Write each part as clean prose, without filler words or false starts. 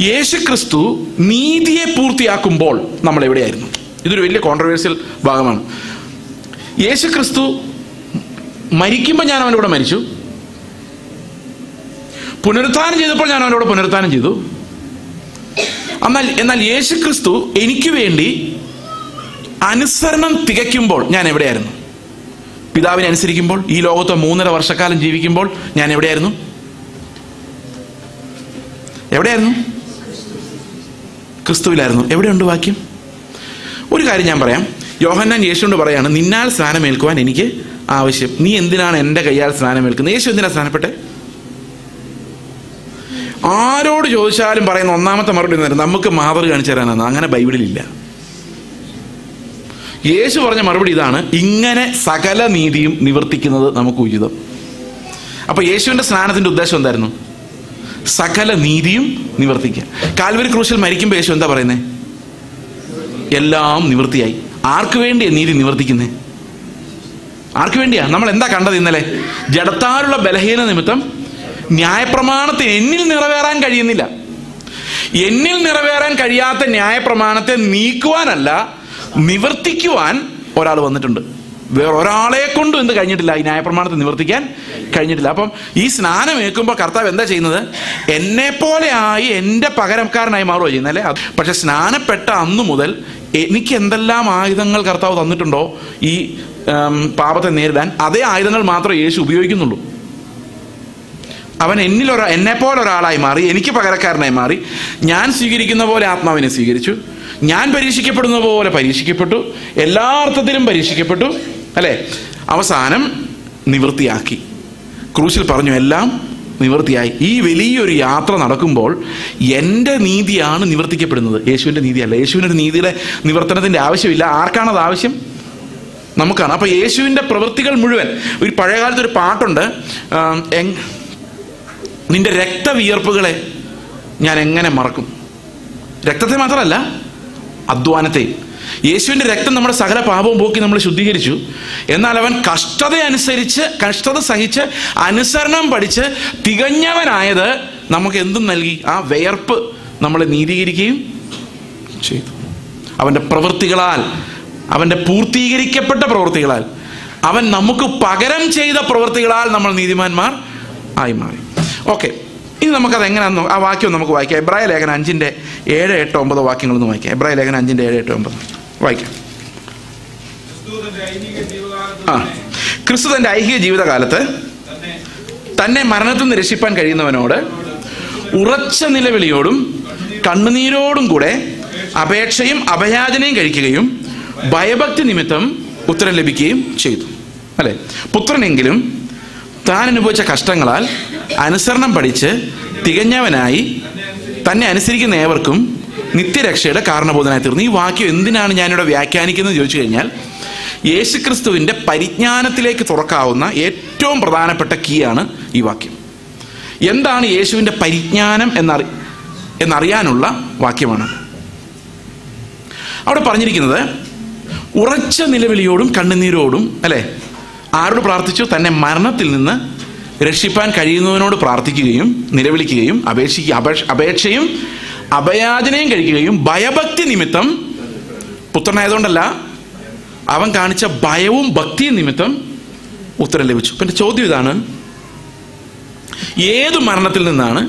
യേശുക്രിസ്തു നീതിയെ പൂർത്തിയാക്കുമ്പോൾ നമ്മൾ എവിടെയായിരുന്നു? ഇതൊരു വലിയ കോൺട്രവേഴ്സ്യൽ ഭാഗമാണ്. യേശുക്രിസ്തു മരിക്കുമ്പോൾ ഞാൻ അവൻ്റെ കൂടെ മരിച്ചു, പുനരുത്ഥാനം ചെയ്തപ്പോൾ ഞാൻ അവൻ്റെ കൂടെ പുനരുത്ഥാനം ചെയ്തു. എന്നാൽ യേശുക്രിസ്തു എനിക്ക് വേണ്ടി അനുസരണം തികയ്ക്കുമ്പോൾ ഞാൻ എവിടെയായിരുന്നു? പിതാവിനെ അനുസരിക്കുമ്പോൾ, ഈ ലോകത്ത് 3.5 വർഷക്കാലം ജീവിക്കുമ്പോൾ ഞാൻ എവിടെയായിരുന്നു? ക്രിസ്തുവിലായിരുന്നു. എവിടെയുണ്ട് വാക്യം? ഒരു കാര്യം ഞാൻ പറയാം. യോഹന്നാൻ യേശുവിനോട് പറയാണ്, നിന്നാൽ സ്നാനമേൽക്കുവാൻ എനിക്ക് ആവശ്യം. നീ എന്തിനാണ് എൻ്റെ കയ്യാൽ സ്നാനമേൽക്കുന്നത്? യേശു എന്തിനാ സ്നാനപ്പെട്ടെ? ആരോട് ചോദിച്ചാലും പറയുന്ന ഒന്നാമത്തെ മറുപടി എന്ന് നമുക്ക് മാതൃക കാണിച്ചു തരാനാണ്. അങ്ങനെ ബൈബിളിലില്ല. യേശു പറഞ്ഞ മറുപടി ഇതാണ്, ഇങ്ങനെ സകല നീതിയും നിവർത്തിക്കുന്നത് നമുക്ക് ഉചിതം. അപ്പൊ യേശുവിന്റെ സ്നാനത്തിന്റെ ഉദ്ദേശം എന്തായിരുന്നു? സകല നീതിയും നിവർത്തിക്കുക. കാൽവരി ക്രൂശിൽ മരിക്കുമ്പോൾ യേശു എന്താ പറയുന്നത്? എല്ലാം നിവൃത്തിയായി. ആർക്ക് വേണ്ടിയാ നീതി നിവർത്തിക്കുന്നേ? ആർക്ക് വേണ്ടിയാ? നമ്മൾ എന്താ കണ്ടത് ഇന്നലെ? ജഡത്താലുള്ള ബലഹീന നിമിത്തം ന്യായപ്രമാണത്തിന് എന്നിൽ നിറവേറാൻ കഴിയുന്നില്ല. എന്നിൽ നിറവേറാൻ കഴിയാത്ത ന്യായപ്രമാണത്തെ നീക്കുവാനല്ല, നിവർത്തിക്കുവാൻ ഒരാൾ വന്നിട്ടുണ്ട്. വേറൊരാളെ കൊണ്ടും എന്ത് കഴിഞ്ഞിട്ടില്ല? ഈ ന്യായപ്രമാണത്തെ നിവർത്തിക്കാൻ കഴിഞ്ഞിട്ടില്ല. അപ്പം ഈ സ്നാനമേൽക്കുമ്പോൾ കർത്താവ് എന്താ ചെയ്യുന്നത്? എന്നെ പോലെ ആയി എൻ്റെ പകരക്കാരനായി മാറുകയോ ചെയ്യുന്നല്ലേ. പക്ഷെ സ്നാനപ്പെട്ട അന്നു മുതൽ എനിക്ക് എന്തെല്ലാം ആയുധങ്ങൾ കർത്താവ് തന്നിട്ടുണ്ടോ ഈ പാപത്തെ നേരിടാൻ, അതേ ആയുധങ്ങൾ മാത്രമേ യേശു ഉപയോഗിക്കുന്നുള്ളൂ. അവൻ എന്നെപ്പോലെ ഒരാളായി മാറി, എനിക്ക് പകരക്കാരനായി മാറി. ഞാൻ സ്വീകരിക്കുന്ന പോലെ ആത്മാവിനെ സ്വീകരിച്ചു, ഞാൻ പരീക്ഷിക്കപ്പെടുന്ന പോലെ പരീക്ഷിക്കപ്പെട്ടു, എല്ലാ അർത്ഥത്തിലും പരീക്ഷിക്കപ്പെട്ടു, അല്ലേ? അവസാനം നിവൃത്തിയാക്കി. ക്രൂശിൽ പറഞ്ഞു എല്ലാം നിവൃത്തിയായി. ഈ വലിയൊരു യാത്ര നടക്കുമ്പോൾ എൻ്റെ നീതിയാണ് നിവർത്തിക്കപ്പെടുന്നത്, യേശുവിൻ്റെ നീതിയല്ല. യേശുവിനൊരു നീതിയുടെ നിവർത്തനത്തിൻ്റെ ആവശ്യമില്ല. ആർക്കാണത് ആവശ്യം? നമുക്കാണ്. അപ്പോൾ യേശുവിൻ്റെ പ്രവൃത്തികൾ മുഴുവൻ, ഒരു പഴയകാലത്ത് ഒരു പാട്ടുണ്ട്, നിന്റെ രക്തവിയർപ്പുകളെ ഞാൻ എങ്ങനെ മറക്കും? രക്തത്തെ മാത്രമല്ല, അധ്വാനത്തെ. യേശുവിൻ്റെ രക്തം നമ്മുടെ സകല പാപവും പോക്കി നമ്മൾ ശുദ്ധീകരിച്ചു. എന്നാൽ അവൻ കഷ്ടത സഹിച്ച് അനുസരണം പഠിച്ച് തികഞ്ഞവനായത് നമുക്ക് എന്തും നൽകി? ആ വിയർപ്പ് നമ്മളെ നീതീകരിക്കുകയും ചെയ്തു. അവൻ്റെ പ്രവൃത്തികളാൽ, അവൻ്റെ പൂർത്തീകരിക്കപ്പെട്ട പ്രവൃത്തികളാൽ, അവൻ നമുക്ക് പകരം ചെയ്ത പ്രവൃത്തികളാൽ നമ്മൾ നീതിമാന്മാർ ആയി മാറി. ഓക്കെ, ഇനി നമുക്കത് എങ്ങനെയാണെന്ന് ആ വാക്യം നമുക്ക് വായിക്കാം. എബ്രായ ലേഖനം 5:7-8-9 വാക്യങ്ങളൊന്ന് വായിക്കാം. എബ്രായ ലേഖനം 5:7-8-9 വായിക്കാം. ക്രിസ്തു തൻ്റെ ഐഹിക ജീവിതകാലത്ത് തന്നെ മരണത്തിൽ നിന്ന് രക്ഷിപ്പാൻ കഴിയുന്നവനോട് ഉറച്ച നിലവിളിയോടും കണ്ണുനീരോടും കൂടെ അപേക്ഷയും അഭയാചനയും കഴിക്കുകയും ഭയഭക്തി നിമിത്തം ഉത്തരം ലഭിക്കുകയും ചെയ്തു, അല്ലെ? പുത്രനെങ്കിലും താൻ അനുഭവിച്ച കഷ്ടങ്ങളാൽ അനുസരണം പഠിച്ച് തികഞ്ഞവനായി തന്നെ അനുസരിക്കുന്ന ഏവർക്കും നിത്യരക്ഷയുടെ കാരണബോധനായി തീർന്നു. ഈ വാക്യം എന്തിനാണ് ഞാനിവിടെ വ്യാഖ്യാനിക്കുന്നത് ചോദിച്ചു കഴിഞ്ഞാൽ, യേശുക്രിസ്തുവിൻ്റെ പരിജ്ഞാനത്തിലേക്ക് തുറക്കാവുന്ന ഏറ്റവും പ്രധാനപ്പെട്ട കീയാണ് ഈ വാക്യം. എന്താണ് യേശുവിൻ്റെ പരിജ്ഞാനം എന്നറിയാനുള്ള വാക്യമാണ് അവിടെ പറഞ്ഞിരിക്കുന്നത്. ഉറച്ച നിലവിളിയോടും കണ്ണുനീരോടും, അല്ലേ? ആരോട് പ്രാർത്ഥിച്ചു? തന്നെ മരണത്തിൽ നിന്ന് രക്ഷിപ്പാൻ കഴിയുന്നവനോട് പ്രാർത്ഥിക്കുകയും നിലവിളിക്കുകയും അപേക്ഷയും അഭയാചനയും കഴിക്കുകയും ഭയഭക്തി നിമിത്തം, പുത്രനായതുകൊണ്ടല്ല, അവൻ കാണിച്ച ഭയവും ഭക്തിയും നിമിത്തം ഉത്തരം ലഭിച്ചു. പിന്നെ ചോദ്യം ഇതാണ്, ഏതു മരണത്തിൽ നിന്നാണ്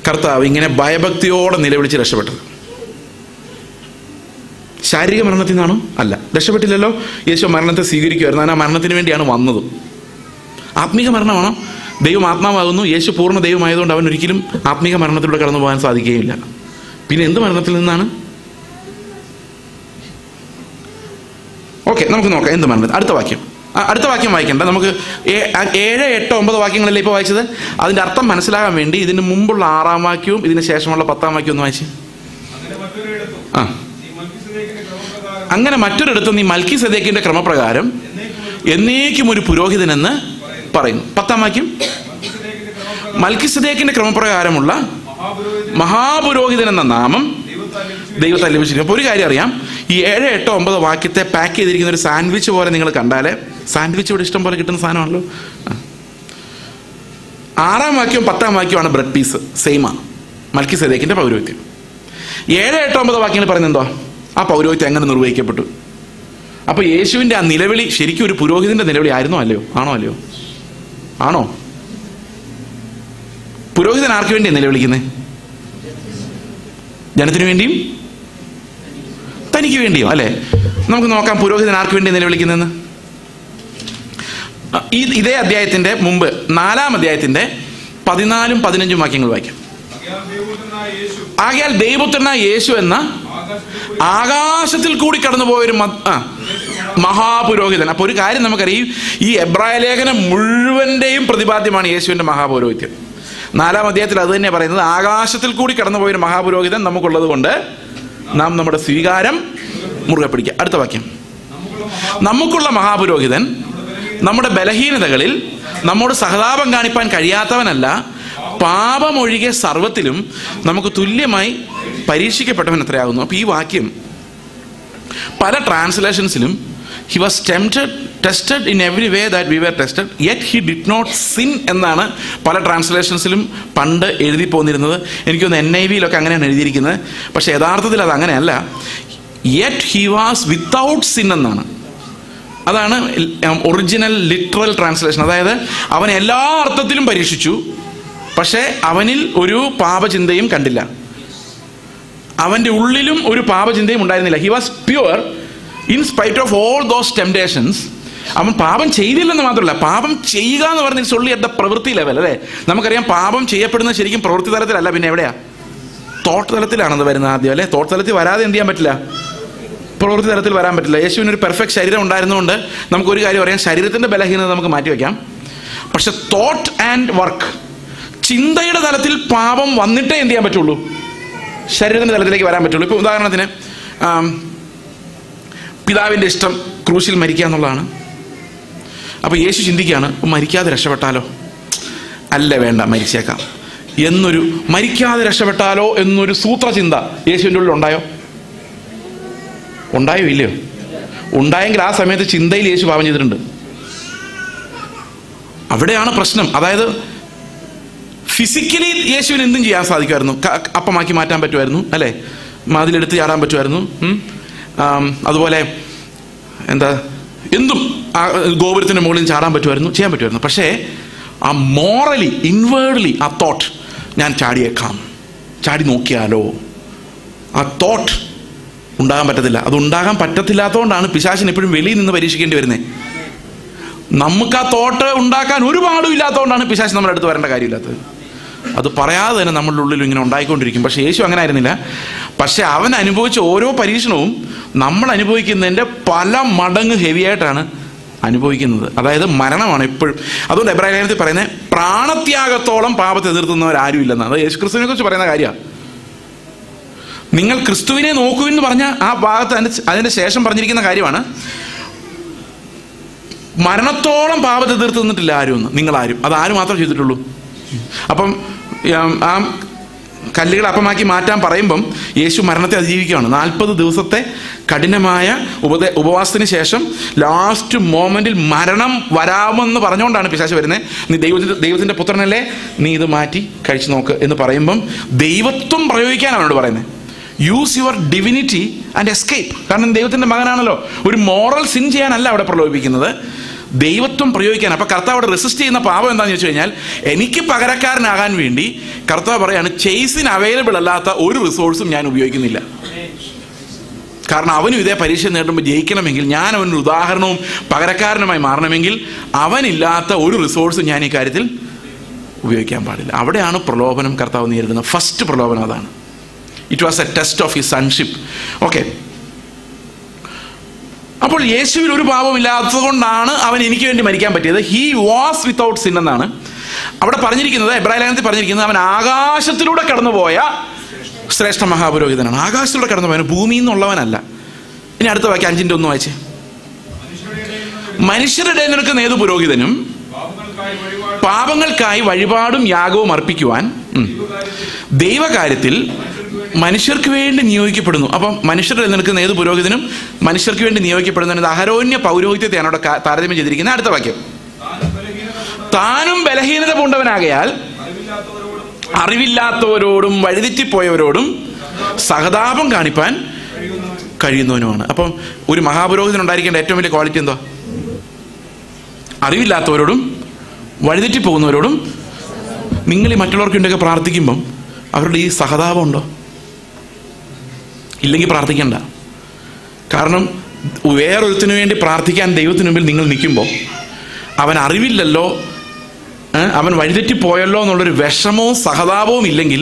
കർത്താവ് ഇങ്ങനെ ഭയഭക്തിയോടെ നിലവിളിച്ച് രക്ഷപ്പെട്ടത്? ശാരീരിക മരണത്തിൽ നിന്നാണോ? അല്ല, രക്ഷപ്പെട്ടില്ലല്ലോ. യേശു മരണത്തെ സ്വീകരിക്കുമായിരുന്നു. ആ മരണത്തിന് വേണ്ടിയാണ് വന്നതും. ആത്മീക മരണമാണോ? ദൈവം ആത്മാവാകുന്നു. യേശു പൂർണ്ണ ദൈവമായതുകൊണ്ട് അവൻ ഒരിക്കലും ആത്മീക മരണത്തിലൂടെ കടന്നു പോകാൻ സാധിക്കുകയില്ല. പിന്നെ എന്ത് മരണത്തിൽ നിന്നാണ്? ഓക്കെ, നമുക്ക് നോക്കാം എന്ത് മരണത്തിൽ. അടുത്ത വാക്യം വായിക്കണ്ട, നമുക്ക് 7, 8, 9 വാക്യങ്ങളല്ലേ ഇപ്പോൾ വായിച്ചത്. അതിൻ്റെ അർത്ഥം മനസ്സിലാകാൻ വേണ്ടി ഇതിന് മുമ്പുള്ള 6-ാം വാക്യവും ഇതിന് ശേഷമുള്ള 10-ാം വാക്യവും ഒന്ന് വായിച്ചു. അങ്ങനെ മറ്റൊരിടത്ത് നീ മൽക്കീസദേക്കിന്റെ ക്രമപ്രകാരം എന്നേക്കും ഒരു പുരോഹിതനെന്ന് പറയുന്നു. 10-ാം വാക്യം, മൽക്കീസദേക്കിന്റെ ക്രമപ്രകാരമുള്ള മഹാപുരോഹിതൻ എന്ന നാമം ദൈവത്താൽ ലഭിച്ചിരിക്കും. അപ്പോൾ ഒരു കാര്യം അറിയാം, ഈ 7, 8, 9 വാക്യത്തെ പാക്ക് ചെയ്തിരിക്കുന്ന ഒരു സാൻഡ്വിച്ച് പോലെ നിങ്ങൾ കണ്ടാലേ, സാൻഡ്വിച്ച് ഇവിടെ ഇഷ്ടം പോലെ കിട്ടുന്ന സാധനമാണല്ലോ. 6-ാം വാക്യവും 10-ാം വാക്യമാണ് ബ്രെഡ് പീസ്, സെയിമാണ്. മൽക്കിസേദെക്കിന്റെ പൗരോഹിത്യം. 7, 8, 9 വാക്യങ്ങൾ പറയുന്നത് എന്തോ ആ പൗരോഹിത്യം എങ്ങനെ നിർവഹിക്കപ്പെട്ടു. അപ്പൊ യേശുവിന്റെ ആ നിലവിളി ശരിക്കും ഒരു പുരോഹിതന്റെ നിലവിളി ആയിരുന്നോ അല്ലയോ? ആണോ? ആണോ? പുരോഹിതൻ ആർക്ക് വേണ്ടിയാണ് നിലവിളിക്കുന്നത്? ജനത്തിനു വേണ്ടിയും തനിക്ക് വേണ്ടിയോ? അല്ലെ? നമുക്ക് നോക്കാം പുരോഹിതൻ ആർക്ക് വേണ്ടി നിലവിളിക്കുന്നതെന്ന്. ഇതേ അധ്യായത്തിന്റെ മുമ്പ് 4-ാം അധ്യായത്തിന്റെ 14, 15 വാക്യങ്ങൾ വായിക്കാം. ആകയാൽ ദൈവപുത്രനായ യേശു എന്ന ആകാശത്തിൽ കൂടി കടന്നുപോയൊരു മഹാപുരോഹിതൻ. അപ്പൊ ഒരു കാര്യം നമുക്കറിയാം, ഈ എബ്രായ ലേഖനം മുഴുവന്റെയും പ്രതിപാദ്യമാണ് യേശുവിന്റെ മഹാപൗരോഹിത്യം. 4-ാം അധ്യായത്തിൽ അത് തന്നെ പറയുന്നത്, ആകാശത്തിൽ കൂടി കടന്നുപോയൊരു മഹാപുരോഹിതൻ നമുക്കുള്ളത് കൊണ്ട് നാം നമ്മുടെ സ്വീകാരം മുറുകെ പിടിക്കുക. അടുത്ത വാക്യം, നമുക്കുള്ള മഹാപുരോഹിതൻ നമ്മുടെ ബലഹീനതകളിൽ നമ്മോട് സഹതാപം കാണിപ്പാൻ കഴിയാത്തവനല്ല, പാപമൊഴികെ സർവത്തിലും നമുക്ക് തുല്യമായി പരീക്ഷിക്കപ്പെട്ടവൻ എത്രയാകുന്നു. അപ്പൊ ഈ വാക്യം പല ട്രാൻസ്ലേഷൻസിലും he was tested in every way that we were tested yet he did not sin എന്നാണ് പല ട്രാൻസ്ലേഷൻസിലും പണ്ട് എഴുതി പോന്നിരുന്നത്. എനിക്കൊന്ന് NIV-യിലൊക്കെ അങ്ങനെയാണ് എഴുതിയിരിക്കുന്നത്. പക്ഷെ യഥാർത്ഥത്തിൽ അത് അങ്ങനെയല്ല. yet he was without sin എന്നാണ്. അതാണ് ഒറിജിനൽ ലിറ്ററൽ ട്രാൻസ്ലേഷൻ. അതായത് അവൻ എല്ലാ അർത്ഥത്തിലും പരീക്ഷിച്ചു, പക്ഷെ അവനിൽ ഒരു പാപചിന്തയും കണ്ടില്ല. അവന്റെ ഉള്ളിലും ഒരു പാപചിന്തയും ഉണ്ടായിരുന്നില്ല. He was pure in spite of all those temptations. അവൻ പാപം ചെയ്തില്ലെന്ന് മാത്രമല്ല, പാപം ചെയ്യുക എന്ന് പറഞ്ഞാൽ സൊള്ളി അറ്റ് ദ പ്രവൃത്തി ലെവൽ. അല്ലേ? നമുക്കറിയാം പാപം ചെയ്യപ്പെടുന്നത് ശരിക്കും പ്രവൃത്തി തലത്തിലല്ല, പിന്നെ എവിടെയാ? തോട്ട് തലത്തിലാണത് വരുന്നത് ആദ്യം. അല്ലെ? തോട്ട് തലത്തിൽ വരാതെ എന്ത് ചെയ്യാൻ പറ്റില്ല? പ്രവൃത്തി തലത്തിൽ വരാൻ പറ്റില്ല. യേശുവിന് ഒരു പെർഫെക്റ്റ് ശരീരം ഉണ്ടായിരുന്നുകൊണ്ട് നമുക്കൊരു കാര്യം അറിയാം, ശരീരത്തിന്റെ ബലഹീനത നമുക്ക് മാറ്റിവെക്കാം. പക്ഷെ തോട്ട് ആൻഡ് വർക്ക്, ചിന്തയുടെ തലത്തിൽ പാപം വന്നിട്ടേ എന്ത് ചെയ്യാൻ പറ്റുള്ളൂ? ശരീരത്തിന്റെ തലത്തിലേക്ക് വരാൻ പറ്റുള്ളൂ. ഇപ്പൊ ഉദാഹരണത്തിന് പിതാവിന്റെ ഇഷ്ടം ക്രൂശിൽ മരിക്കുക എന്നുള്ളതാണ്. അപ്പൊ യേശു ചിന്തിക്കുകയാണ്, മരിക്കാതെ രക്ഷപ്പെട്ടാലോ? അല്ല, വേണ്ട, മരിച്ചേക്കാം എന്നൊരു, മരിക്കാതെ രക്ഷപ്പെട്ടാലോ എന്നൊരു സൂത്രചിന്ത യേശുവിൻ്റെ ഉള്ളിൽ ഉണ്ടായോ? ഉണ്ടായോ? ഇല്ലയോ? ഉണ്ടായെങ്കിൽ ആ സമയത്ത് ചിന്തയിൽ യേശു പാപം ചെയ്തിട്ടുണ്ട്. അവിടെയാണ് പ്രശ്നം. അതായത് ഫിസിക്കലി യേശുവിന് എന്തും ചെയ്യാൻ സാധിക്കുമായിരുന്നു. അപ്പമാക്കി മാറ്റാൻ പറ്റുമായിരുന്നു, അല്ലേ? മതിലെടുത്ത് ചാടാൻ പറ്റുമായിരുന്നു. അതുപോലെ എന്തും ഗോപുരത്തിന്റെ മുകളിൽ ചാടാൻ പറ്റുമായിരുന്നു, ചെയ്യാൻ പറ്റുമായിരുന്നു. പക്ഷേ ആ മോറലി ഇൻവേർഡ്ലി ആ തോട്ട്, ഞാൻ ചാടിയേക്കാം, ചാടി നോക്കിയാലോ, ആ തോട്ട് ഉണ്ടാകാൻ പറ്റത്തില്ല. അത് ഉണ്ടാകാൻ പറ്റത്തില്ലാത്തതുകൊണ്ടാണ് പിശാചിന് എപ്പോഴും വെളിയിൽ നിന്ന് പരീക്ഷിക്കേണ്ടി വരുന്നത്. നമുക്ക് ആ തോട്ട് ഉണ്ടാക്കാൻ ഒരു പാടും ഇല്ലാത്തതുകൊണ്ടാണ് പിശാച് നമ്മുടെ അടുത്ത് വരേണ്ട കാര്യമില്ലാത്തത്. അത് പറയാതെ തന്നെ നമ്മളുടെ ഉള്ളിൽ ഇങ്ങനെ ഉണ്ടായിക്കൊണ്ടിരിക്കും. പക്ഷെ യേശു അങ്ങനെ ആയിരുന്നില്ല. പക്ഷെ അവൻ അനുഭവിച്ച ഓരോ പരീക്ഷണവും നമ്മൾ അനുഭവിക്കുന്നതിൻ്റെ പല മടങ്ങ് ഹെവി ആയിട്ടാണ് അനുഭവിക്കുന്നത്. അതായത് മരണമാണ് എപ്പോഴും. അതുകൊണ്ട് എബ്രായ ലേഖനത്തിൽ പറയുന്നത്, പ്രാണത്യാഗത്തോളം പാപത്തെ എതിർത്തുന്നവരാരും ഇല്ലെന്നാണ്. അത് യേശു ക്രിസ്തുവിനെ കുറിച്ച് പറയുന്ന കാര്യമാണ്. നിങ്ങൾ ക്രിസ്തുവിനെ നോക്കൂ എന്ന് പറഞ്ഞ ആ ഭാഗത്ത് അതിന്റെ ശേഷം പറഞ്ഞിരിക്കുന്ന കാര്യമാണ്, മരണത്തോളം പാപത്തെ എതിർത്ത് നിന്നിട്ടില്ല ആരും എന്ന്. നിങ്ങളാരും, അതാരും മാത്രം ചെയ്തിട്ടുള്ളൂ. അപ്പം ആ കല്ലുകൾ അപ്പമാക്കി മാറ്റാൻ പറയുമ്പം യേശു മരണത്തെ അതിജീവിക്കുകയാണ്. 40 ദിവസത്തെ കഠിനമായ ഉപവാസത്തിന് ശേഷം ലാസ്റ്റ് മോമെന്റിൽ മരണം വരാമെന്ന് പറഞ്ഞുകൊണ്ടാണ് പിശാച് വരുന്നത്. നീ ദൈവത്തിന്റെ പുത്രനല്ലേ, നീ ഇത് മാറ്റി കഴിച്ചു നോക്ക് എന്ന് പറയുമ്പം ദൈവത്വം പ്രയോഗിക്കാൻ അവനോട് പറയുന്നത്. Use your divinity and escape. കാരണം ദൈവത്തിന്റെ മകനാണല്ലോ. ഒരു മോറൽ സിൻ ചെയ്യാനല്ല അവിടെ പ്രലോഭിപ്പിക്കുന്നത്, ദൈവത്വം പ്രയോഗിക്കാൻ. അപ്പൊ കർത്താവ് അവിടെ റെസിസ്റ്റ് ചെയ്യുന്ന പാപം എന്താണെന്ന് വെച്ച് കഴിഞ്ഞാൽ, എനിക്ക് പകരക്കാരനാകാൻ വേണ്ടി കർത്താവ് പറയാണ്, ചേസിന് അവൈലബിൾ അല്ലാത്ത ഒരു റിസോഴ്സും ഞാൻ ഉപയോഗിക്കുന്നില്ല. കാരണം അവനും ഇതേ പരീക്ഷ നേടുമ്പോൾ ജയിക്കണമെങ്കിൽ, ഞാൻ അവനൊരു ഉദാഹരണവും പകരക്കാരനുമായി മാറണമെങ്കിൽ അവനില്ലാത്ത ഒരു റിസോഴ്സും ഞാൻ ഈ കാര്യത്തിൽ ഉപയോഗിക്കാൻ പാടില്ല. അവിടെയാണ് പ്രലോഭനം കർത്താവ് നേരിടുന്നത്. ഫസ്റ്റ് പ്രലോഭനം അതാണ്. It was A test of his sonship. Okay, അപ്പോൾ യേശുവിൽ ഒരു പാപമില്ലാത്തത് കൊണ്ടാണ് അവൻ എനിക്ക് വേണ്ടി മരിക്കാൻ പറ്റിയത്. ഹി വാസ് വിത്തൗട്ട് സിൻ എന്നാണ് അവിടെ പറഞ്ഞിരിക്കുന്നത്. എബ്രായ ലേഖനത്തിൽ പറഞ്ഞിരിക്കുന്നത്, അവൻ ആകാശത്തിലൂടെ കടന്നുപോയ ശ്രേഷ്ഠ മഹാപുരോഹിതനാണ്. ആകാശത്തിലൂടെ കടന്നുപോയ, ഭൂമിയിൽ നിന്നുള്ളവനല്ല. ഇനി അടുത്ത വാക്യം 5:1 വായിച്ചേ. മനുഷ്യരുടെ നിൽക്കുന്ന ഏതു പുരോഹിതനും പാപങ്ങൾക്കായി വഴിപാടും യാഗവും അർപ്പിക്കുവാൻ ദൈവകാര്യത്തിൽ മനുഷ്യർക്ക് വേണ്ടി നിയോഗിക്കപ്പെടുന്നു. അപ്പം മനുഷ്യരുടെ നിൽക്കുന്ന ഏത് പുരോഹിതനും മനുഷ്യർക്ക് വേണ്ടി നിയോഗിക്കപ്പെടുന്നത് അഹരോന്യ പൗരോഹിത്യത്തെയാണ് അവിടെ താരതമ്യം ചെയ്തിരിക്കുന്നത്. അടുത്ത വാക്യം, താനും ബലഹീനത പൂണ്ടവനാകയാൽ അറിവില്ലാത്തവരോടും വഴിതെറ്റിപ്പോയവരോടും സഹതാപം കാണിപ്പാൻ കഴിയുന്നവനുമാണ്. അപ്പം ഒരു മഹാപുരോഹിതൻ ഉണ്ടായിരിക്കേണ്ട ഏറ്റവും വലിയ ക്വാളിറ്റി എന്താ? അറിവില്ലാത്തവരോടും വഴിതെറ്റിപ്പോകുന്നവരോടും. നിങ്ങൾ ഈ മറ്റുള്ളവർക്ക് വേണ്ടിയൊക്കെ പ്രാർത്ഥിക്കുമ്പം അവരുടെ ഈ സഹതാപം ഉണ്ടോ? ഇല്ലെങ്കിൽ പ്രാർത്ഥിക്കണ്ട. കാരണം വേറൊരുത്തിനു വേണ്ടി പ്രാർത്ഥിക്കാൻ ദൈവത്തിന് മുമ്പിൽ നിങ്ങൾ നിൽക്കുമ്പോൾ അവൻ അറിവില്ലല്ലോ, അവൻ വഴിതെറ്റിപ്പോയല്ലോ എന്നുള്ളൊരു വിഷമവും സഹതാപവും ഇല്ലെങ്കിൽ,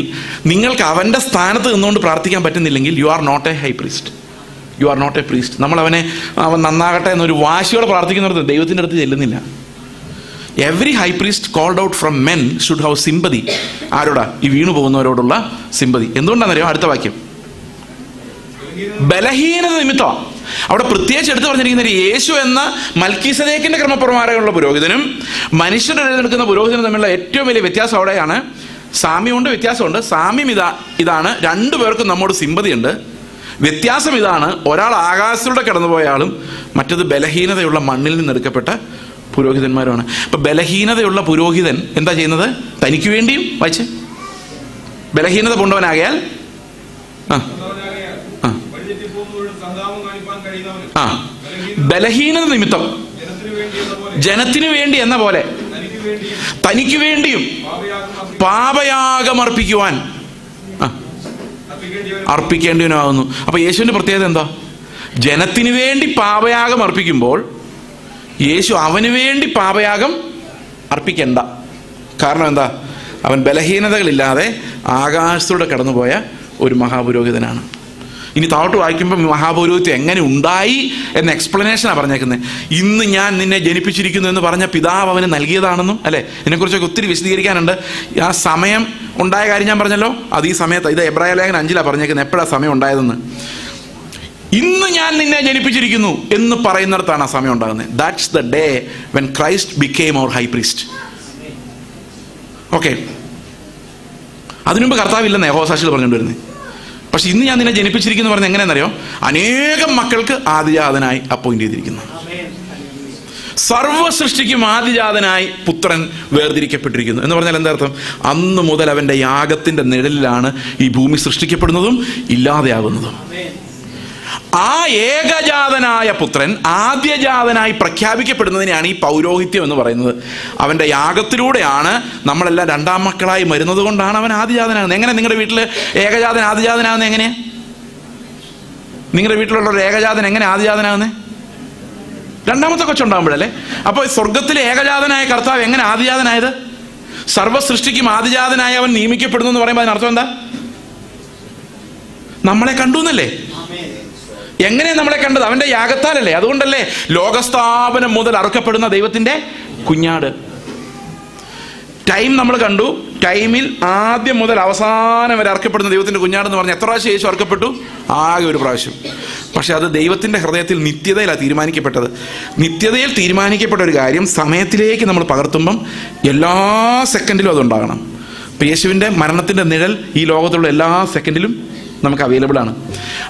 നിങ്ങൾക്ക് അവൻ്റെ സ്ഥാനത്ത് നിന്നുകൊണ്ട് പ്രാർത്ഥിക്കാൻ പറ്റുന്നില്ലെങ്കിൽ, you are not a high priest. You are not a priest. നമ്മൾ അവൻ നന്നാകട്ടെ എന്നൊരു വാശിയോടെ പ്രാർത്ഥിക്കുന്നവർക്ക് ദൈവത്തിൻ്റെ അടുത്ത് ചെല്ലുന്നില്ല. Every high priest called out from men should have sympathy. ആരോടാ? ഈ വീണു പോകുന്നവരോടുള്ള സിമ്പതി. എന്തുകൊണ്ടാണെന്നറിയോ? അടുത്ത വാക്യം, ബലഹീനത നിമിത്തം. അവിടെ പ്രത്യേകിച്ച് എടുത്തു പറഞ്ഞിരിക്കുന്ന യേശു എന്ന മൽക്കീസദേക്കിന്റെ ക്രമപ്രകാരമുള്ള പുരോഹിതനും മനുഷ്യരുടെ എഴുന്നേൽക്കുന്ന പുരോഹിതനും തമ്മിലുള്ള ഏറ്റവും വലിയ വ്യത്യാസം അവിടെയാണ്. സാമ്യമുണ്ട്, വ്യത്യാസമുണ്ട്. സാമ്യം ഇതാണ്, രണ്ടുപേർക്കും നമ്മോട് സിമ്പതിയുണ്ട്. വ്യത്യാസം ഇതാണ്, ഒരാൾ ആകാശത്തിലൂടെ കടന്നുപോയ ആളും മറ്റത് ബലഹീനതയുള്ള മണ്ണിൽ നിന്നെടുക്കപ്പെട്ട പുരോഹിതന്മാരുമാണ്. അപ്പൊ ബലഹീനതയുള്ള പുരോഹിതൻ എന്താ ചെയ്യുന്നത്? തനിക്ക് വേണ്ടിയും വായിച്ച്, ബലഹീനത കൊണ്ടവനാകയാൽ ബലഹീനത നിമിത്തം ജനത്തിനു വേണ്ടി എന്ന പോലെ തനിക്ക് വേണ്ടിയും പാപയാഗം അർപ്പിക്കേണ്ടവനാകുന്നു. അപ്പൊ യേശുവിന്റെ പ്രത്യേകത എന്താ? ജനത്തിനു വേണ്ടി പാപയാഗം അർപ്പിക്കുമ്പോൾ യേശു അവന് വേണ്ടി പാപയാഗം അർപ്പിക്കണ്ട. കാരണം എന്താ? അവൻ ബലഹീനതകളില്ലാതെ ആകാശത്തൂടെ കടന്നുപോയ ഒരു മഹാപുരോഹിതനാണ്. ഇനി താഴോട്ട് വായിക്കുമ്പോൾ മഹാപൗരോഹിത്യം എങ്ങനെ ഉണ്ടായി എന്ന എക്സ്പ്ലനേഷനാണ് പറഞ്ഞേക്കുന്നത്. ഇന്ന് ഞാൻ നിന്നെ ജനിപ്പിച്ചിരിക്കുന്നു എന്ന് പറഞ്ഞ പിതാവ് അവന് നൽകിയതാണെന്നും, അല്ലേ? ഇതിനെക്കുറിച്ചൊക്കെ ഒത്തിരി വിശദീകരിക്കാനുണ്ട്. ആ സമയം ഉണ്ടായ കാര്യം ഞാൻ പറഞ്ഞല്ലോ, അത് ഈ സമയത്ത്, ഇത് എബ്രായ ലേഖനം 5 പറഞ്ഞേക്കുന്നത്. എപ്പോഴാണ് സമയം ഉണ്ടായതെന്ന്? ഇന്ന് ഞാൻ നിന്നെ ജനിപ്പിച്ചിരിക്കുന്നു എന്ന് പറയുന്നിടത്താണ് ആ സമയം ഉണ്ടാകുന്നത്. That's the day when Christ became our high priest. Okay, അതിനുമുമ്പ് കർത്താവില്ലെന്ന് യഹോവസാക്ഷികൾ പറഞ്ഞുകൊണ്ട് വരുന്നത്. പക്ഷെ ഇന്ന് ഞാൻ നിന്നെ ജനിപ്പിച്ചിരിക്കുന്നു പറഞ്ഞത് എങ്ങനെയാണെന്നറിയോ? അനേകം മക്കൾക്ക് ആദിജാതനായി അപ്പോയിന്റ് ചെയ്തിരിക്കുന്നു. സർവ്വ സൃഷ്ടിക്കും ആദിജാതനായി പുത്രൻ വേർതിരിക്കപ്പെട്ടിരിക്കുന്നു എന്ന് പറഞ്ഞാൽ എന്താ അർത്ഥം? അന്ന് മുതൽ അവന്റെ യാഗത്തിന്റെ നിഴലിലാണ് ഈ ഭൂമി സൃഷ്ടിക്കപ്പെടുന്നതും ഇല്ലാതെയാകുന്നതും. ആ ഏകജാതനായ പുത്രൻ ആദ്യജാതനായി പ്രഖ്യാപിക്കപ്പെടുന്നതിനെയാണ് ഈ പൗരോഹിത്യം എന്ന് പറയുന്നത്. അവന്റെ യാഗത്തിലൂടെയാണ് നമ്മളെല്ലാം രണ്ടാം മക്കളായി വരുന്നത് കൊണ്ടാണ് അവൻ ആദിജാതനാകുന്നത്. എങ്ങനെ നിങ്ങളുടെ വീട്ടിൽ ഏകജാതൻ ആദിജാതനാകുന്നത്? എങ്ങനെയാ നിങ്ങളുടെ വീട്ടിലുള്ള ഒരു ഏകജാതൻ എങ്ങനെ ആദിജാതനാകുന്നത്? രണ്ടാമത്തെ കൊച്ചുണ്ടാകുമ്പോഴല്ലേ. അപ്പോൾ സ്വർഗത്തിലെ ഏകജാതനായ കർത്താവ് എങ്ങനെ ആദിജാതനായത്? സർവ്വ സൃഷ്ടിക്കും ആദിജാതനായി അവൻ നിയമിക്കപ്പെടുന്നു എന്ന് പറയുമ്പോൾ അതിനർത്ഥം എന്താ? നമ്മളെ കണ്ടു എന്നല്ലേ? എങ്ങനെ നമ്മളെ കണ്ടത്? അവന്റെ യാഗത്താലല്ലേ. അതുകൊണ്ടല്ലേ ലോകസ്ഥാപനം മുതൽ അറുക്കപ്പെടുന്ന ദൈവത്തിന്റെ കുഞ്ഞാട്. ടൈം നമ്മൾ കണ്ടു. ടൈമിൽ ആദ്യം മുതൽ അവസാനം വരെ അറുക്കപ്പെടുന്ന ദൈവത്തിന്റെ കുഞ്ഞാടെന്ന് പറഞ്ഞാൽ എത്ര പ്രാവശ്യം യേശു അറുക്കപ്പെട്ടു? ആകെ ഒരു പ്രാവശ്യം. പക്ഷെ അത് ദൈവത്തിന്റെ ഹൃദയത്തിൽ നിത്യതയിലാണ് തീരുമാനിക്കപ്പെട്ടത്. നിത്യതയിൽ തീരുമാനിക്കപ്പെട്ട ഒരു കാര്യം സമയത്തിലേക്ക് നമ്മൾ പകർത്തുമ്പം എല്ലാ സെക്കൻഡിലും അതുണ്ടാകണം. ഇപ്പം യേശുവിൻ്റെ മരണത്തിന്റെ നിഴൽ ഈ ലോകത്തുള്ള എല്ലാ സെക്കൻഡിലും നമുക്ക് അവൈലബിൾ ആണ്.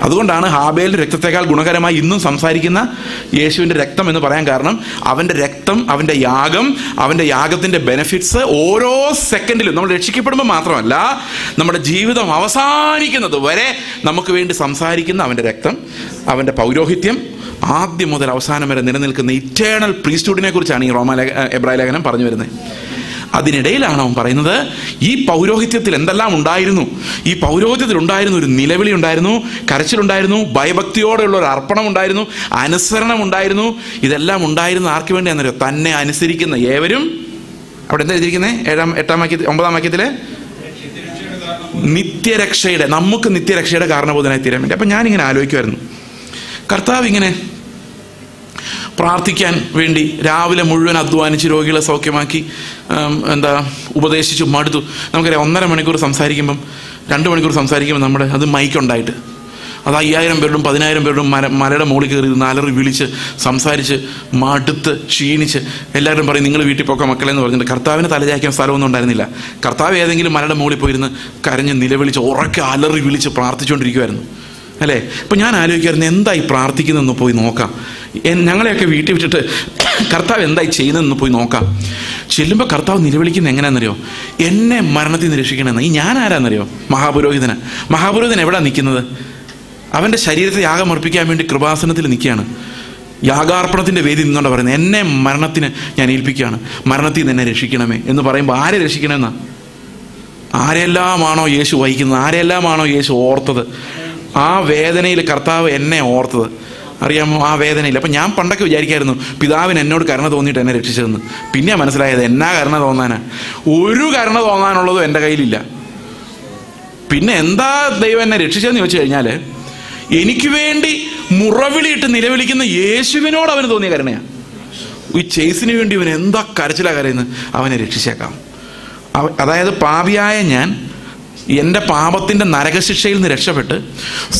അതുകൊണ്ടാണ് ഹാബേലിന്റെ രക്തത്തെക്കാൾ ഗുണകരമായി ഇന്നും സംസാരിക്കുന്ന യേശുവിൻ്റെ രക്തം എന്ന് പറയാൻ കാരണം അവൻ്റെ രക്തം, അവൻ്റെ യാഗം, അവൻ്റെ യാഗത്തിൻ്റെ ബെനിഫിറ്റ്സ് ഓരോ സെക്കൻഡിലും നമ്മൾ രക്ഷിക്കപ്പെടുമ്പോൾ മാത്രമല്ല നമ്മുടെ ജീവിതം അവസാനിക്കുന്നത് വരെ നമുക്ക് വേണ്ടി സംസാരിക്കുന്ന അവൻ്റെ രക്തം, അവൻ്റെ പൗരോഹിത്യം ആദ്യം മുതൽ അവസാനം വരെ നിലനിൽക്കുന്ന ഇറ്റേണൽ പ്രീസ്റ്റ്ഹുഡിനെ കുറിച്ചാണ് ഈ എബ്രായ ലേഖനം പറഞ്ഞു വരുന്നത്. അതിനിടയിലാണ് അവൻ പറയുന്നത് ഈ പൗരോഹിത്യത്തിൽ എന്തെല്ലാം ഉണ്ടായിരുന്നു. ഈ പൗരോഹിത്യത്തിൽ ഉണ്ടായിരുന്ന ഒരു നിലവിളി ഉണ്ടായിരുന്നു, കരച്ചിലുണ്ടായിരുന്നു, ഭയഭക്തിയോടെയുള്ള ഒരു അർപ്പണം ഉണ്ടായിരുന്നു, അനുസരണം ഉണ്ടായിരുന്നു. ഇതെല്ലാം ഉണ്ടായിരുന്ന ആർക്ക് വേണ്ടിയാണെന്നറിയോ? തന്നെ അനുസരിക്കുന്ന ഏവരും. അവിടെ എന്താ എഴുതിയിരിക്കുന്നത്? 9-ാം വാക്യത്തില് നിത്യരക്ഷയുടെ, നമുക്ക് നിത്യരക്ഷയുടെ കാരണബോധനായി തീരാൻ വേണ്ടി. അപ്പം ഞാനിങ്ങനെ ആലോചിക്കുമായിരുന്നു, കർത്താവ് ഇങ്ങനെ പ്രാർത്ഥിക്കാൻ വേണ്ടി രാവിലെ മുഴുവൻ അധ്വാനിച്ച് രോഗികളെ സൗഖ്യമാക്കി ഉപദേശിച്ചു മടുത്തു. നമുക്കറിയാം 1.5 മണിക്കൂർ സംസാരിക്കുമ്പം 2 മണിക്കൂർ സംസാരിക്കുമ്പോൾ നമ്മുടെ അത് മൈക്കുണ്ടായിട്ട് അത് 5000 പേരോടും 10000 പേരോടും മലയുടെ മുകളിൽ കയറി അലറി വിളിച്ച് സംസാരിച്ച് മടുത്ത് ക്ഷീണിച്ച് എല്ലാവരും പറയും നിങ്ങൾ വീട്ടിൽ പോക്കാം മക്കളെ എന്ന് പറഞ്ഞിട്ട് കർത്താവിന് തലചായ്ക്കാൻ സ്ഥലമൊന്നും ഉണ്ടായിരുന്നില്ല. കർത്താവ് ഏതെങ്കിലും മലയുടെ മുകളിൽ പോയിരുന്ന് കരഞ്ഞ് നിലവിളിച്ച് ഉറക്കെ അലറി വിളിച്ച് പ്രാർത്ഥിച്ചുകൊണ്ടിരിക്കുമായിരുന്നു. അല്ലേ? ഇപ്പം ഞാൻ ആലോചിക്കായിരുന്നു എന്തായി പ്രാർത്ഥിക്കുന്നതെന്ന് പോയി നോക്കാം. ഞങ്ങളെയൊക്കെ വീട്ടിൽ വിട്ടിട്ട് കർത്താവ് എന്തായി ചെയ്യുന്നതെന്ന് പോയി നോക്കാം. ചെല്ലുമ്പോൾ കർത്താവ് നിലവിളിക്കുന്നത് എങ്ങനെയാണെന്നറിയോ? എന്നെ മരണത്തിൽ നിന്ന് രക്ഷിക്കണമെന്ന്. ഈ ഞാൻ ആരാന്നറിയോ? മഹാപുരോഹിതൻ എവിടെയാണ് നിൽക്കുന്നത്? അവൻ്റെ ശരീരത്തെ യാഗം അർപ്പിക്കാൻ വേണ്ടി കൃപാസനത്തിൽ നിൽക്കുകയാണ്. യാഗാർപ്പണത്തിൻ്റെ വേദി നിന്നുകൊണ്ട് പറയുന്നത്, എന്നെ മരണത്തിന് ഞാൻ ഏൽപ്പിക്കുകയാണ്, മരണത്തിൽ നിന്ന് എന്നെ രക്ഷിക്കണമേ എന്ന് പറയുമ്പോൾ ആരെ രക്ഷിക്കണമെന്നാ? ആരെല്ലാമാണോ യേശു വഹിക്കുന്നത്, ആരെല്ലാമാണോ യേശു ഓർത്തത്, ആ വേദനയിൽ കർത്താവ് എന്നെ ഓർത്തത് അറിയാമോ? ആ വേദനയിൽ. അപ്പം ഞാൻ പണ്ടൊക്കെ വിചാരിക്കായിരുന്നു പിതാവിന് എന്നോട് കരുണ തോന്നിയിട്ട് എന്നെ രക്ഷിച്ചതെന്ന്. പിന്നെ മനസ്സിലായത് എന്നാ കരുണ തോന്നാനാ? ഒരു കരുണ തോന്നാനുള്ളതും എൻ്റെ കയ്യിലില്ല. പിന്നെ എന്താ ദൈവം എന്നെ രക്ഷിച്ചതെന്ന് ചോദിച്ചു കഴിഞ്ഞാൽ, എനിക്ക് വേണ്ടി മുറവിളിയിട്ട് നിലവിളിക്കുന്ന യേശുവിനോട് അവന് തോന്നിയ കരുണയാണ്. ഈ ചേസിന് വേണ്ടി ഇവൻ എന്താ കരച്ചിലാ കരയുന്നത്, അവനെ രക്ഷിച്ചേക്കാം. അതായത് പാപിയായ ഞാൻ എൻ്റെ പാപത്തിൻ്റെ നരകശിക്ഷയിൽ നിന്ന് രക്ഷപ്പെട്ട്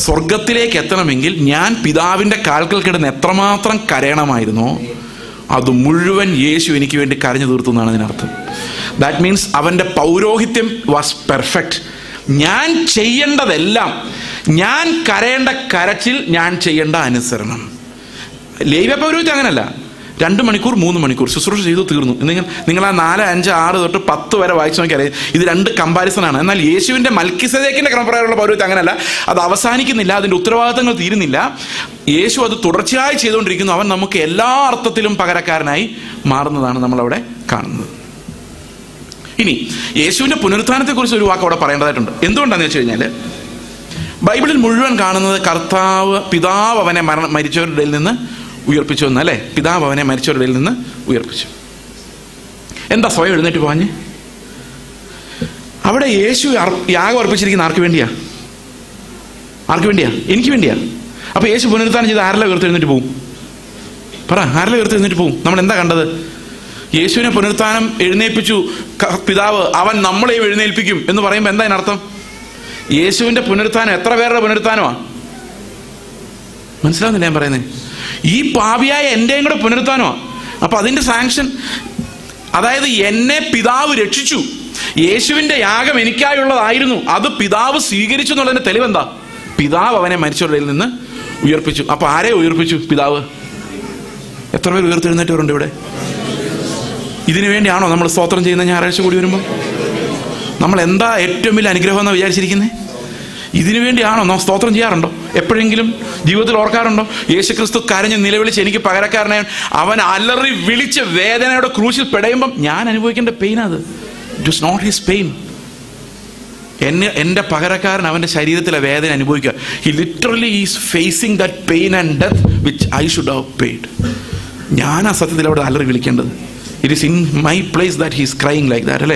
സ്വർഗത്തിലേക്ക് എത്തണമെങ്കിൽ ഞാൻ പിതാവിൻ്റെ കാൽക്കൽ കിടന്ന് എത്രമാത്രം കരയണമായിരുന്നോ അത് മുഴുവൻ യേശു എനിക്ക് വേണ്ടി കരഞ്ഞു തീർത്തു എന്നാണ് അതിനർത്ഥം. ദാറ്റ് മീൻസ് അവൻ്റെ പൗരോഹിത്യം വാസ് പെർഫെക്റ്റ്. ഞാൻ ചെയ്യേണ്ടതെല്ലാം, ഞാൻ കരയേണ്ട കരച്ചിൽ, ഞാൻ ചെയ്യേണ്ട അനുസരണം. ലേവ്യ പൗരോഹിത്യം അങ്ങനല്ല. 2 മണിക്കൂർ 3 മണിക്കൂർ ശുശ്രൂഷ ചെയ്തു തീർന്നു. നിങ്ങൾ ആ 4, 5, 6 തൊട്ട് 10 വരെ വായിച്ചു നോക്കിയാൽ ഇത് 2 കമ്പാരിസണാണ്. എന്നാൽ യേശുവിൻ്റെ മൽക്കിസദേക്കിൻ്റെ ക്രമപ്രകാരമുള്ള പൗരോഹിത്യം അങ്ങനല്ല. അത് അവസാനിക്കുന്നില്ല, അതിൻ്റെ ഉത്തരവാദിത്തങ്ങൾ തീരുന്നില്ല. യേശു അത് തുടർച്ചയായി ചെയ്തുകൊണ്ടിരിക്കുന്നു. അവൻ നമുക്ക് എല്ലാ അർത്ഥത്തിലും പകരക്കാരനായി മാറുന്നതാണ് നമ്മളവിടെ കാണുന്നത്. ഇനി യേശുവിൻ്റെ പുനരുത്ഥാനത്തെക്കുറിച്ച് ഒരു വാക്ക് അവിടെ പറയേണ്ടതായിട്ടുണ്ട്. എന്തുകൊണ്ടാണെന്ന് വെച്ച് കഴിഞ്ഞാൽ, ബൈബിളിൽ മുഴുവൻ കാണുന്നത് പിതാവ് അവനെ മരിച്ചവരുടെ ഇടയിൽ നിന്ന് ഉയർപ്പിച്ചു എന്നല്ലേ? പിതാവ് അവനെ മരിച്ചവരുടെ ഇടയിൽ നിന്ന് ഉയർപ്പിച്ചു. എന്താ സ്വയം എഴുന്നേറ്റ് പോഞ്ഞ്? അവിടെ യേശു യാഗം അർപ്പിച്ചിരിക്കുന്ന ആർക്ക് വേണ്ടിയാ? എനിക്ക് വേണ്ടിയാ. അപ്പൊ യേശു പുനരുത്ഥാനം ചെയ്ത് ആരെല്ലാം ഉയർത്തെഴുന്നേറ്റ് പോകും? പറ, ആരെല്ലാം ഉയർത്തെഴുന്നേറ്റ് പോകും? നമ്മൾ എന്താ കണ്ടത്? യേശുവിനെ പുനരുത്ഥാനം എഴുന്നേൽപ്പിച്ചു പിതാവ്, അവൻ നമ്മളെയും എഴുന്നേൽപ്പിക്കും എന്ന് പറയുമ്പോൾ എന്താ അതിനർത്ഥം? യേശുവിന്റെ പുനരുത്ഥാനം എത്ര പേരുടെ പുനരുത്ഥാനമാണ്? മനസ്സിലാവുന്നില്ല ഞാൻ പറയുന്നത്? ഈ പാപിയായ എൻ്റെയും കൂടെ പുനരുത്ഥാനമാണ്. അപ്പൊ അതിന്റെ സാങ്ഷൻ, അതായത് എന്നെ പിതാവ് രക്ഷിച്ചു, യേശുവിന്റെ യാഗം എനിക്കായുള്ളതായിരുന്നു, അത് പിതാവ് സ്വീകരിച്ചു എന്നുള്ളതിന്റെ തെളിവെന്താ? പിതാവ് അവനെ മരിച്ചവരുടെ നിന്ന് ഉയർപ്പിച്ചു. അപ്പൊ ആരെ ഉയർപ്പിച്ചു? പിതാവ്. എത്ര പേർ ഉയർത്തെഴുന്നേറ്റവരുണ്ട് ഇവിടെ? ഇതിനു വേണ്ടിയാണോ നമ്മൾ സ്തോത്രം ചെയ്യുന്ന ഞായറാഴ്ച കൂടി വരുമ്പോൾ? നമ്മൾ എന്താ ഏറ്റവും വലിയ അനുഗ്രഹം എന്നാണ് വിചാരിച്ചിരിക്കുന്നത്? ഇതിനു വേണ്ടിയാണോ നാം സ്തോത്രം ചെയ്യാറുണ്ടോ? എപ്പോഴെങ്കിലും ജീവിതത്തിൽ ഓർക്കാറുണ്ടോ? യേശുക്രിസ്തു കരഞ്ഞ് നിലവിളിച്ച് എനിക്ക് പകരക്കാരനായ അവൻ അലറി വിളിച്ച് വേദനയുടെ ക്രൂശിൽ പെടയുമ്പം ഞാൻ അനുഭവിക്കേണ്ട പെയിൻ അത്. It was not his pain. എൻ്റെ പകരക്കാരൻ അവൻ്റെ ശരീരത്തിലെ വേദന അനുഭവിക്കുക. He literally is facing that pain and death which I should have paid. ഞാനാ സത്യത്തിൽ അവിടെ അലറി വിളിക്കേണ്ടത്. It is in my place that he is crying like that, അല്ലേ?